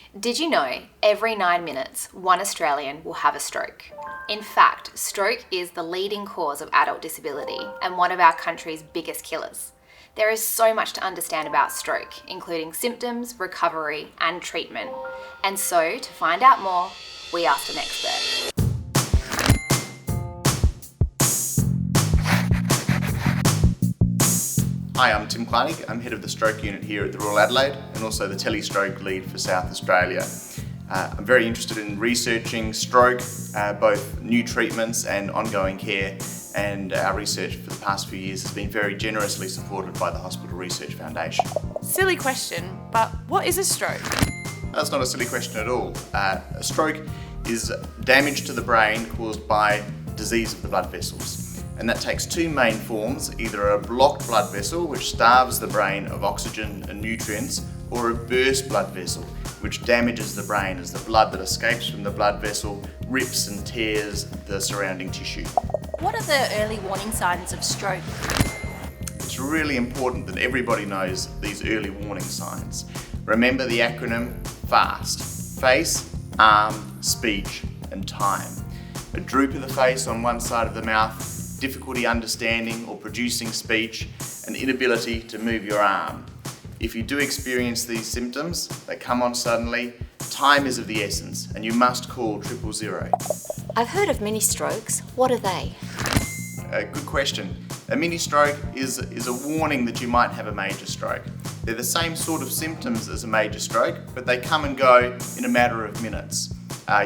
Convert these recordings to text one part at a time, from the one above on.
Did you know every 9 minutes, one Australian will have a stroke? In fact, stroke is the leading cause of adult disability and one of our country's biggest killers. There is so much to understand about stroke, including symptoms, recovery, and treatment. And so, to find out more, we asked an expert. Hi, I'm Tim Kleinig. I'm head of the stroke unit here at the Royal Adelaide and also the telestroke lead for South Australia. I'm very interested in researching stroke, both new treatments and ongoing care, and our research for the past few years has been very generously supported by the Hospital Research Foundation. Silly question, but what is a stroke? That's not a silly question at all. A stroke is damage to the brain caused by disease of the blood vessels. And that takes two main forms, either a blocked blood vessel, which starves the brain of oxygen and nutrients, or a burst blood vessel, which damages the brain as the blood that escapes from the blood vessel rips and tears the surrounding tissue. What are the early warning signs of stroke? It's really important that everybody knows these early warning signs. Remember the acronym FAST: face, arm, speech, and time. A droop of the face on one side of the mouth, difficulty understanding or producing speech, and inability to move your arm. If you do experience these symptoms, they come on suddenly, time is of the essence and you must call 000. I've heard of mini strokes. What are they? Good question. A mini stroke is a warning that you might have a major stroke. They're the same sort of symptoms as a major stroke, but they come and go in a matter of minutes.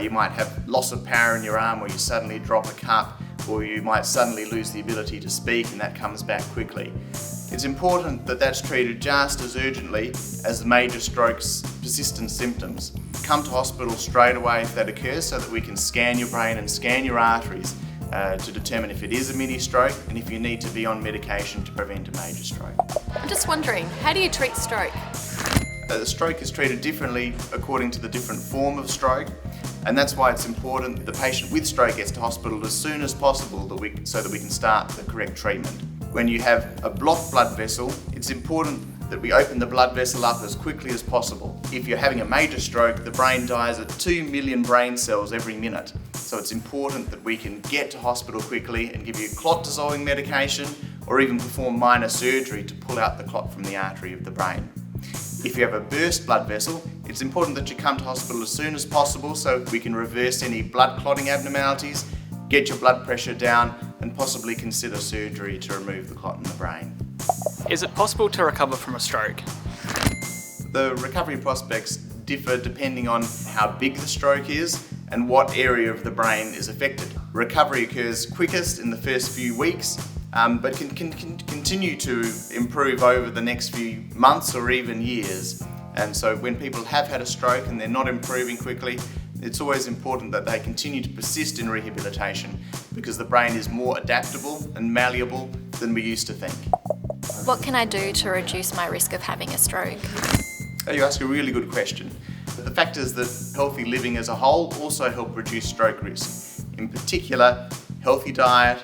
You might have loss of power in your arm, or you suddenly drop a cup, or you might suddenly lose the ability to speak and that comes back quickly. It's important that that's treated just as urgently as the major stroke's persistent symptoms. Come to hospital straight away if that occurs so that we can scan your brain and scan your arteries to determine if it is a mini stroke and if you need to be on medication to prevent a major stroke. I'm just wondering, how do you treat stroke? The stroke is treated differently according to the different form of stroke, and that's why it's important that the patient with stroke gets to hospital as soon as possible so that we can start the correct treatment. When you have a blocked blood vessel, it's important that we open the blood vessel up as quickly as possible. If you're having a major stroke, the brain dies at 2 million brain cells every minute. So it's important that we can get to hospital quickly and give you clot dissolving medication or even perform minor surgery to pull out the clot from the artery of the brain. If you have a burst blood vessel, it's important that you come to hospital as soon as possible so we can reverse any blood clotting abnormalities, get your blood pressure down, and possibly consider surgery to remove the clot in the brain. Is it possible to recover from a stroke? The recovery prospects differ depending on how big the stroke is and what area of the brain is affected. Recovery occurs quickest in the first few weeks, but can continue to improve over the next few months or even years. And so when people have had a stroke and they're not improving quickly, it's always important that they continue to persist in rehabilitation because the brain is more adaptable and malleable than we used to think. What can I do to reduce my risk of having a stroke? You ask a really good question. The fact is that healthy living as a whole also help reduce stroke risk. In particular, healthy diet,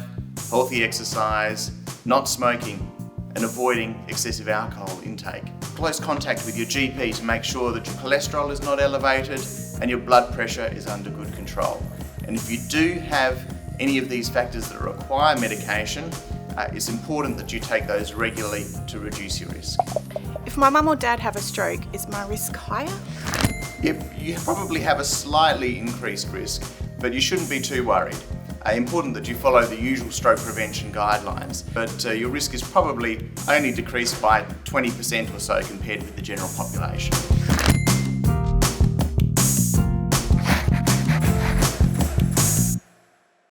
healthy exercise, not smoking, and avoiding excessive alcohol intake. Close contact with your GP to make sure that your cholesterol is not elevated and your blood pressure is under good control. And if you do have any of these factors that require medication, it's important that you take those regularly to reduce your risk. If my mum or dad have a stroke, is my risk higher? You probably have a slightly increased risk, but you shouldn't be too worried. Important that you follow the usual stroke prevention guidelines, but your risk is probably only decreased by 20% or so compared with the general population.